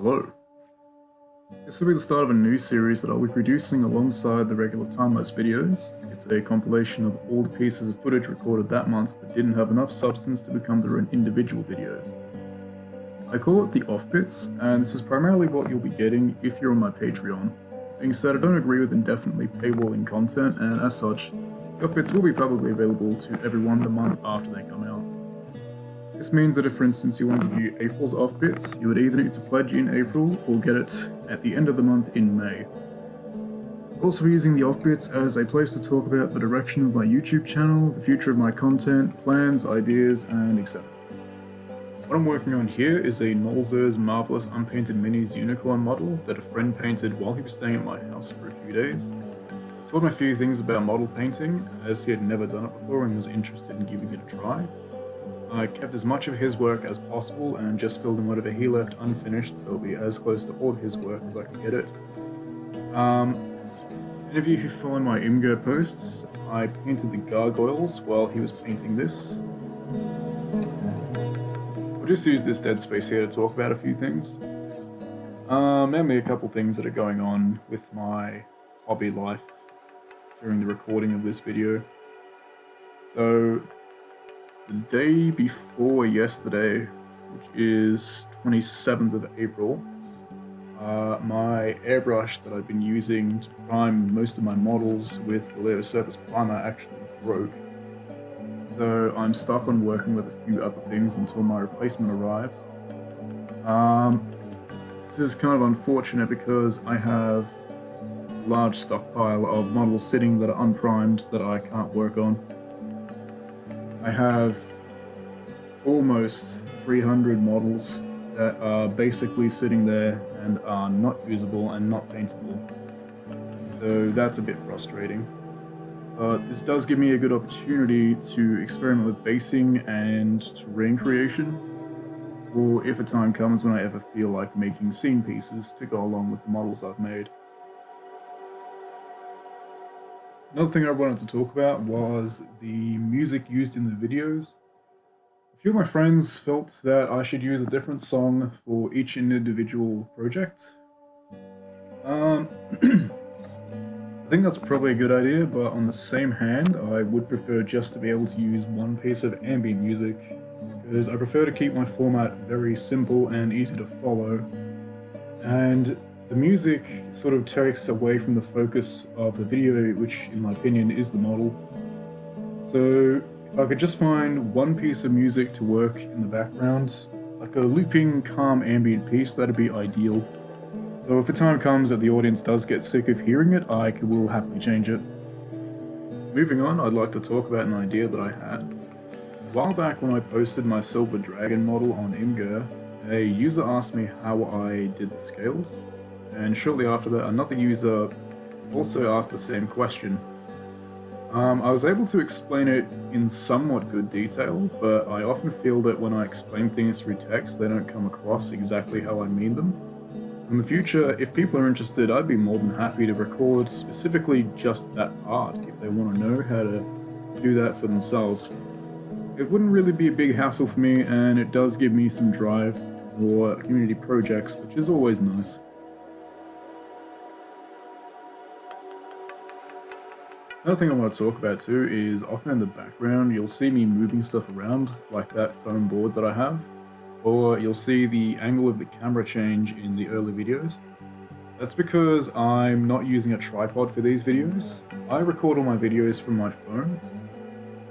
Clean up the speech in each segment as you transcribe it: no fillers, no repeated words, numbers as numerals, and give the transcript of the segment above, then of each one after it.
Hello. This will be the start of a new series that I'll be producing alongside the regular time-lapse videos. It's a compilation of all the pieces of footage recorded that month that didn't have enough substance to become their own individual videos. I call it the off-bits, and this is primarily what you'll be getting if you're on my Patreon. Being said, I don't agree with indefinitely paywalling content, and as such, the off-bits will be publicly available to everyone the month after they come out. This means that if, for instance, you want to view April's off-bits, you would either need to pledge in April or get it at the end of the month in May. I'll also be using the off-bits as a place to talk about the direction of my YouTube channel, the future of my content, plans, ideas, and etc. What I'm working on here is a Nolzur's Marvelous Unpainted Minis unicorn model that a friend painted while he was staying at my house for a few days. I told him a few things about model painting, as he had never done it before and was interested in giving it a try. I kept as much of his work as possible and just filled in whatever he left unfinished, so it'll be as close to all of his work as I can get it. Any of you who follow my Imgur posts, I painted the gargoyles while he was painting this. I'll just use this dead space here to talk about a few things. Mainly a couple things that are going on with my hobby life during the recording of this video. So, the day before yesterday, which is 27th of April, my airbrush that I've been using to prime most of my models with Vallejo Surface Primer actually broke. So I'm stuck on working with a few other things until my replacement arrives. This is kind of unfortunate because I have a large stockpile of models sitting that are unprimed that I can't work on. I have almost 300 models that are basically sitting there and are not usable and not paintable. So that's a bit frustrating. But this does give me a good opportunity to experiment with basing and terrain creation, or if a time comes when I ever feel like making scene pieces to go along with the models I've made. Another thing I wanted to talk about was the music used in the videos. A few of my friends felt that I should use a different song for each individual project. I think that's probably a good idea, but on the same hand, I would prefer just to be able to use one piece of ambient music, because I prefer to keep my format very simple and easy to follow, and the music sort of takes away from the focus of the video, which in my opinion is the model. So if I could just find one piece of music to work in the background, like a looping, calm ambient piece, that'd be ideal. Though if a time comes that the audience does get sick of hearing it, I will happily change it. Moving on, I'd like to talk about an idea that I had. A while back when I posted my Silver Dragon model on Imgur, a user asked me how I did the scales. And shortly after that, another user also asked the same question. I was able to explain it in somewhat good detail, but I often feel that when I explain things through text, they don't come across exactly how I mean them. In the future, if people are interested, I'd be more than happy to record specifically just that part if they want to know how to do that for themselves. It wouldn't really be a big hassle for me, and it does give me some drive for community projects, which is always nice. Another thing I want to talk about too is often in the background you'll see me moving stuff around, like that foam board that I have, or you'll see the angle of the camera change in the early videos. That's because I'm not using a tripod for these videos. I record all my videos from my phone,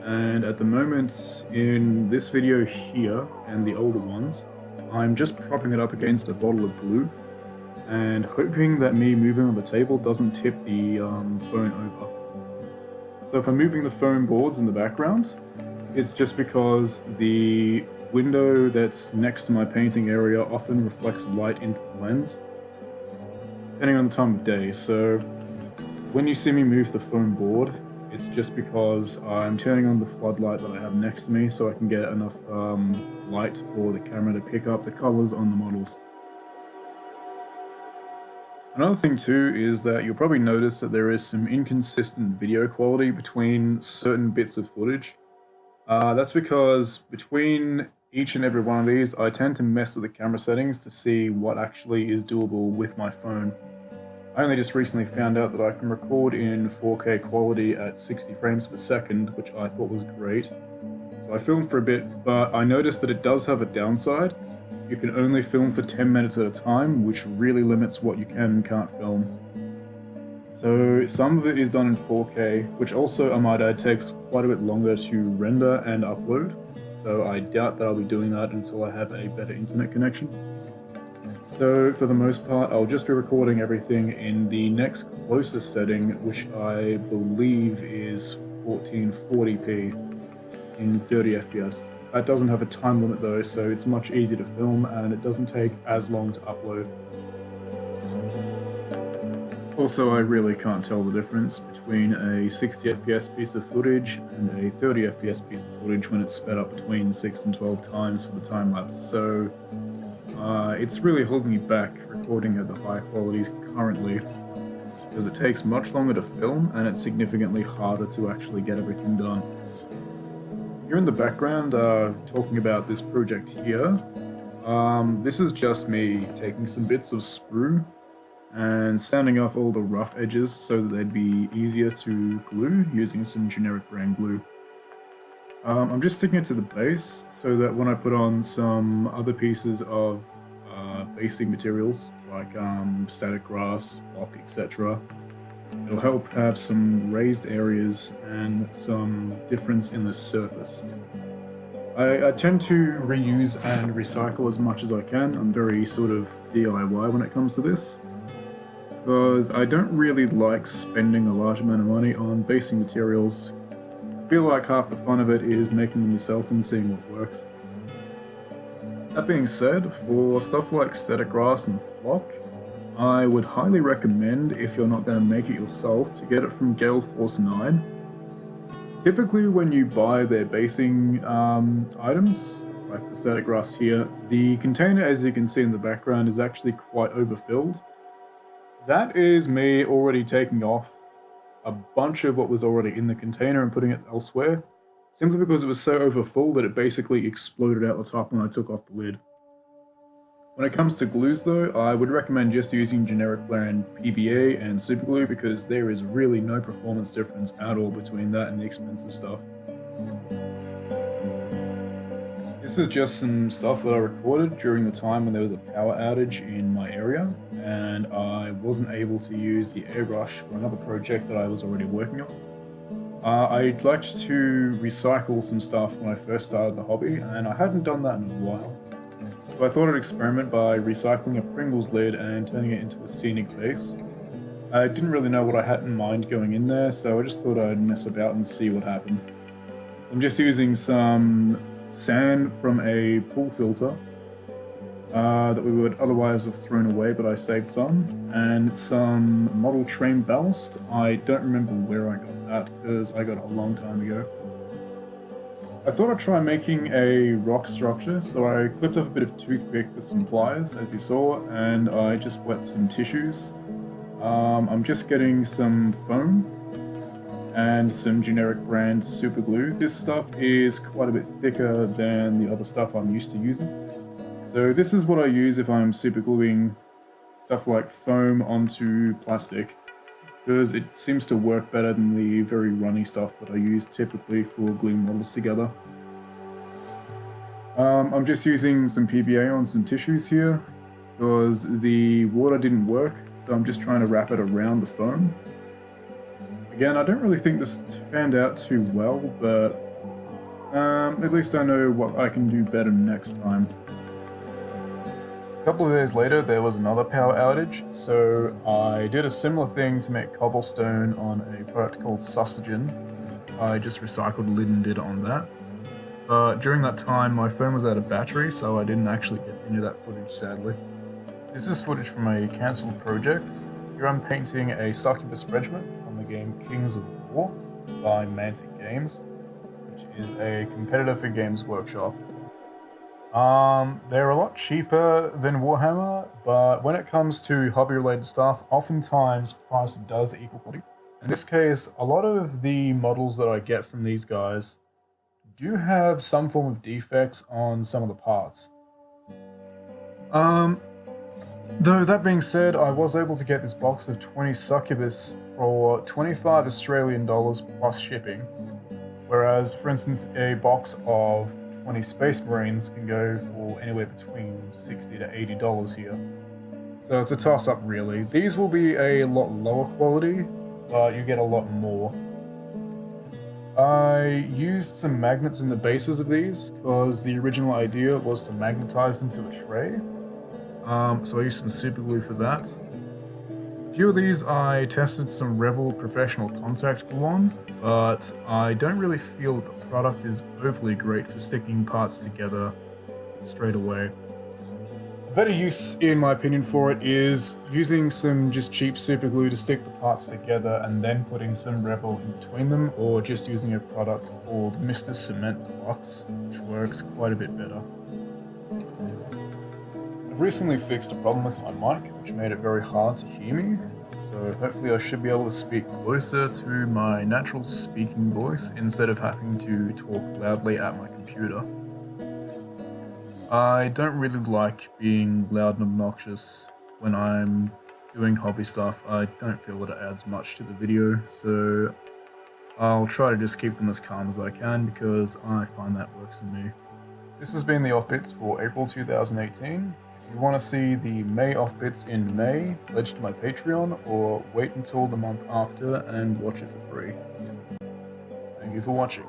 and at the moment in this video here and the older ones, I'm just propping it up against a bottle of glue and hoping that me moving on the table doesn't tip the phone over. So if I'm moving the foam boards in the background, it's just because the window that's next to my painting area often reflects light into the lens, depending on the time of day. So when you see me move the foam board, it's just because I'm turning on the floodlight that I have next to me so I can get enough light for the camera to pick up the colors on the models. Another thing too is that you'll probably notice that there is some inconsistent video quality between certain bits of footage. That's because between each and every one of these, I tend to mess with the camera settings to see what actually is doable with my phone. I only just recently found out that I can record in 4K quality at 60 frames per second, which I thought was great. So I filmed for a bit, but I noticed that it does have a downside. You can only film for 10 minutes at a time, which really limits what you can and can't film. So some of it is done in 4K, which also, I might add, takes quite a bit longer to render and upload. So I doubt that I'll be doing that until I have a better internet connection. So for the most part, I'll just be recording everything in the next closest setting, which I believe is 1440p in 30 FPS. That doesn't have a time limit though, so it's much easier to film and it doesn't take as long to upload. Also, I really can't tell the difference between a 60 FPS piece of footage and a 30 FPS piece of footage when it's sped up between 6 and 12 times for the time lapse, so it's really holding me back recording at the high qualities currently, because it takes much longer to film and it's significantly harder to actually get everything done. Here in the background, talking about this project here, this is just me taking some bits of sprue and sanding off all the rough edges so that they'd be easier to glue using some generic brand glue. I'm just sticking it to the base so that when I put on some other pieces of basic materials like static grass, flock, etc., it'll help have some raised areas and some difference in the surface. I tend to reuse and recycle as much as I can. I'm very sort of DIY when it comes to this, because I don't really like spending a large amount of money on basic materials. I feel like half the fun of it is making them yourself and seeing what works. That being said, for stuff like static grass and flock, I would highly recommend, if you're not going to make it yourself, to get it from Gale Force 9. Typically when you buy their basing items, like the static grass here, the container, as you can see in the background, is actually quite overfilled. That is me already taking off a bunch of what was already in the container and putting it elsewhere, simply because it was so overfull that it basically exploded out the top when I took off the lid. When it comes to glues though, I would recommend just using generic brand PVA and superglue, because there is really no performance difference at all between that and the expensive stuff. This is just some stuff that I recorded during the time when there was a power outage in my area, and I wasn't able to use the airbrush for another project that I was already working on. I'd like to recycle some stuff when I first started the hobby, and I hadn't done that in a while. So I thought I'd experiment by recycling a Pringles lid and turning it into a scenic base. I didn't really know what I had in mind going in there, so I just thought I'd mess about and see what happened. So I'm just using some sand from a pool filter that we would otherwise have thrown away, but I saved some, and some model train ballast. I don't remember where I got that, because I got it a long time ago. I thought I'd try making a rock structure, so I clipped off a bit of toothpick with some pliers, as you saw, and I just wet some tissues. I'm just getting some foam and some generic brand super glue. This stuff is quite a bit thicker than the other stuff I'm used to using. So this is what I use if I'm super gluing stuff like foam onto plastic, because it seems to work better than the very runny stuff that I use typically for gluing models together. I'm just using some PVA on some tissues here, because the water didn't work, so I'm just trying to wrap it around the foam. Again, I don't really think this turned out too well, but at least I know what I can do better next time. A couple of days later, there was another power outage, so I did a similar thing to make cobblestone on a product called Sustagen. I just recycled a lid and did it on that. But during that time, my phone was out of battery, so I didn't actually get any of that footage, sadly. This is footage from a cancelled project. Here I'm painting a succubus regiment from the game Kings of War by Mantic Games, which is a competitor for Games Workshop. They're a lot cheaper than Warhammer, but when it comes to hobby-related stuff, oftentimes price does equal quality. In this case, a lot of the models that I get from these guys do have some form of defects on some of the parts. Though that being said, I was able to get this box of 20 Succubus for 25 Australian dollars plus shipping, whereas, for instance, a box of 20 Space Marines can go for anywhere between $60 to $80 here. So it's a toss-up, really. These will be a lot lower quality, but you get a lot more. I used some magnets in the bases of these, because the original idea was to magnetize them to a tray. So I used some super glue for that. A few of these I tested some Revell Professional Contact Glue on, but I don't really feel that the product is overly great for sticking parts together straight away. A better use, in my opinion, for it is using some just cheap super glue to stick the parts together and then putting some Revell in between them, or just using a product called Mr. Cement Deluxe, which works quite a bit better. I've recently fixed a problem with my mic, which made it very hard to hear me, so hopefully I should be able to speak closer to my natural speaking voice instead of having to talk loudly at my computer. I don't really like being loud and obnoxious when I'm doing hobby stuff. I don't feel that it adds much to the video, so I'll try to just keep them as calm as I can because I find that works for me. This has been the Offbits for April 2018. If you want to see the May Offbits in May, pledge to my Patreon or wait until the month after and watch it for free. Thank you for watching.